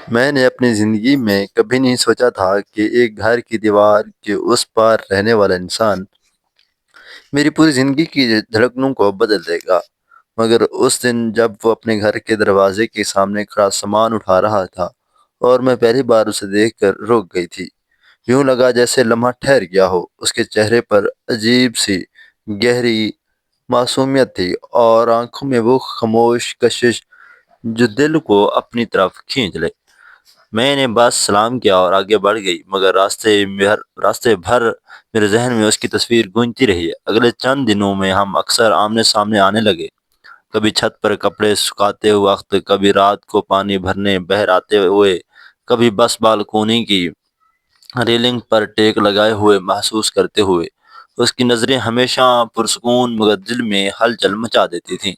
میں نے اپنی زندگی میں کبھی نہیں سوچا تھا کہ ایک گھر کی دیوار کے اس پار رہنے والا انسان میری پوری زندگی کی دھڑکنوں کو بدل دے گا۔ مگر اس دن جب وہ اپنے گھر کے دروازے کے سامنے کھڑا سامان اٹھا رہا تھا اور میں پہلی بار اسے دیکھ کر رک گئی تھی، یوں لگا جیسے لمحہ ٹھہر گیا ہو۔ اس کے چہرے پر عجیب سی گہری معصومیت تھی اور آنکھوں میں وہ خاموش کشش جو دل کو اپنی طرف کھینچ لے۔ میں نے بس سلام کیا اور آگے بڑھ گئی، مگر راستے بھر میرے ذہن میں اس کی تصویر گونجتی رہی۔ اگلے چند دنوں میں ہم اکثر آمنے سامنے آنے لگے، کبھی چھت پر کپڑے سکھاتے وقت، کبھی رات کو پانی بھرنے بہر آتے ہوئے، کبھی بس بالکونی کی ریلنگ پر ٹیک لگائے ہوئے محسوس کرتے ہوئے۔ اس کی نظریں ہمیشہ پرسکون مگر دل میں ہلچل مچا دیتی تھیں۔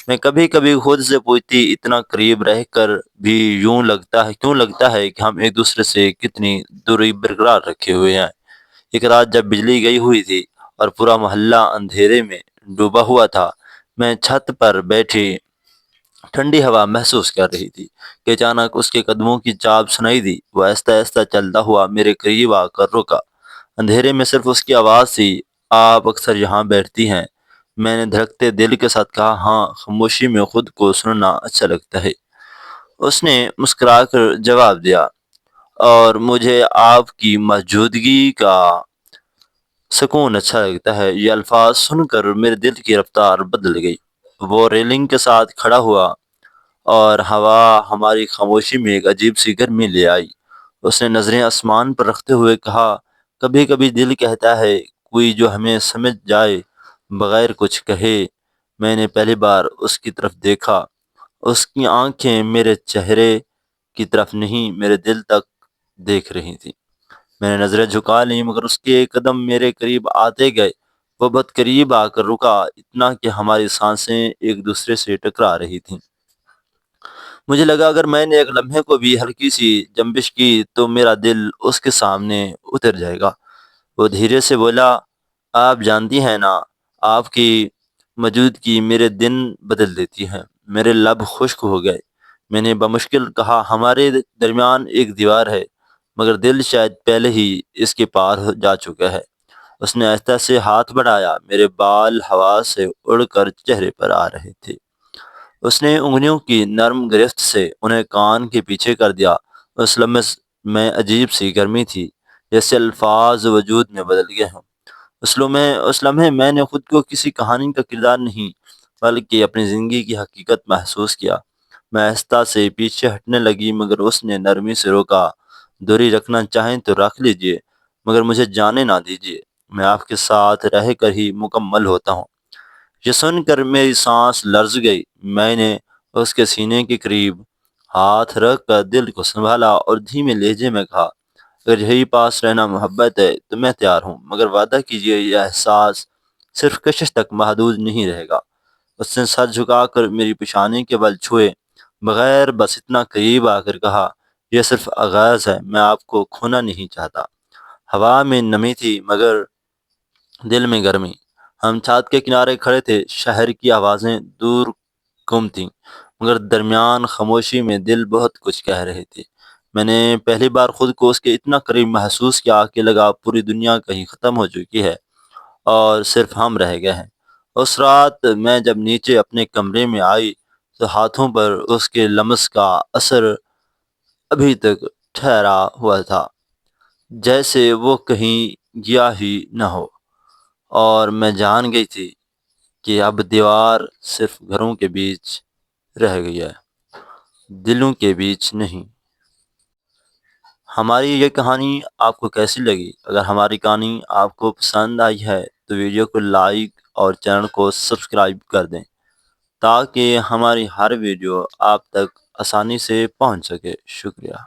میں کبھی کبھی خود سے پوچھتی، اتنا قریب رہ کر بھی کیوں لگتا ہے کہ ہم ایک دوسرے سے کتنی دوری برقرار رکھے ہوئے ہیں۔ ایک رات جب بجلی گئی ہوئی تھی اور پورا محلہ اندھیرے میں ڈوبا ہوا تھا، میں چھت پر بیٹھی ٹھنڈی ہوا محسوس کر رہی تھی کہ اچانک اس کے قدموں کی چاپ سنائی دی۔ وہ آہستہ آہستہ چلتا ہوا میرے قریب آ کر رکا۔ اندھیرے میں صرف اس کی آواز تھی، آپ اکثر یہاں بیٹھتی ہیں؟ میں نے دھڑکتے دل کے ساتھ کہا، ہاں، خاموشی میں خود کو سننا اچھا لگتا ہے۔ اس نے مسکرا کر جواب دیا، اور مجھے آپ کی موجودگی کا سکون اچھا لگتا ہے۔ یہ الفاظ سن کر میرے دل کی رفتار بدل گئی۔ وہ ریلنگ کے ساتھ کھڑا ہوا اور ہوا ہماری خاموشی میں ایک عجیب سی گرمی لے آئی۔ اس نے نظریں آسمان پر رکھتے ہوئے کہا، کبھی کبھی دل کہتا ہے کوئی جو ہمیں سمجھ جائے بغیر کچھ کہے۔ میں نے پہلی بار اس کی طرف دیکھا۔ اس کی آنکھیں میرے چہرے کی طرف نہیں، میرے دل تک دیکھ رہی تھیں۔ میں نے نظریں جھکا لیں، مگر اس کے قدم میرے قریب آتے گئے۔ وہ بہت قریب آ کر رکا، اتنا کہ ہماری سانسیں ایک دوسرے سے ٹکرا رہی تھیں۔ مجھے لگا اگر میں نے ایک لمحے کو بھی ہلکی سی جنبش کی تو میرا دل اس کے سامنے اتر جائے گا۔ وہ دھیرے سے بولا، آپ جانتی ہیں نا، آپ کی موجودگی میرے دن بدل دیتی ہے۔ میرے لب خشک ہو گئے۔ میں نے بمشکل کہا، ہمارے درمیان ایک دیوار ہے، مگر دل شاید پہلے ہی اس کے پار جا چکا ہے۔ اس نے آہستہ سے ہاتھ بڑھایا، میرے بال ہوا سے اڑ کر چہرے پر آ رہے تھے۔ اس نے انگلیوں کی نرم گرفت سے انہیں کان کے پیچھے کر دیا۔ اس لمحے میں عجیب سی گرمی تھی، جیسے الفاظ وجود میں بدل گئے ہوں۔ اس لمحے میں نے خود کو کسی کہانی کا کردار نہیں بلکہ اپنی زندگی کی حقیقت محسوس کیا۔ میں آہستہ سے پیچھے ہٹنے لگی، مگر اس نے نرمی سے روکا، دوری رکھنا چاہیں تو رکھ لیجئے، مگر مجھے جانے نہ دیجیے۔ میں آپ کے ساتھ رہ کر ہی مکمل ہوتا ہوں۔ یہ سن کر میری سانس لرز گئی۔ میں نے اس کے سینے کے قریب ہاتھ رکھ کر دل کو سنبھالا اور دھیمے لہجے میں کہا، اگر یہی پاس رہنا محبت ہے تو میں تیار ہوں، مگر وعدہ کیجیے یہ احساس صرف کشش تک محدود نہیں رہے گا۔ اس نے سر جھکا کر میری پیشانی کے بل چھوئے بغیر بس اتنا قریب آ کر کہا، یہ صرف آغاز ہے، میں آپ کو کھونا نہیں چاہتا۔ ہوا میں نمی تھی مگر دل میں گرمی۔ ہم چھت کے کنارے کھڑے تھے، شہر کی آوازیں دور گم تھیں، مگر درمیان خاموشی میں دل بہت کچھ کہہ رہے تھے۔ میں نے پہلی بار خود کو اس کے اتنا قریب محسوس کیا کہ لگا پوری دنیا کہیں ختم ہو چکی ہے اور صرف ہم رہ گئے ہیں۔ اس رات میں جب نیچے اپنے کمرے میں آئی تو ہاتھوں پر اس کے لمس کا اثر ابھی تک ٹھہرا ہوا تھا، جیسے وہ کہیں گیا ہی نہ ہو، اور میں جان گئی تھی کہ اب دیوار صرف گھروں کے بیچ رہ گئی ہے، دلوں کے بیچ نہیں۔ ہماری یہ کہانی آپ کو کیسی لگی؟ اگر ہماری کہانی آپ کو پسند آئی ہے تو ویڈیو کو لائک اور چینل کو سبسکرائب کر دیں تاکہ ہماری ہر ویڈیو آپ تک آسانی سے پہنچ سکے۔ شکریہ۔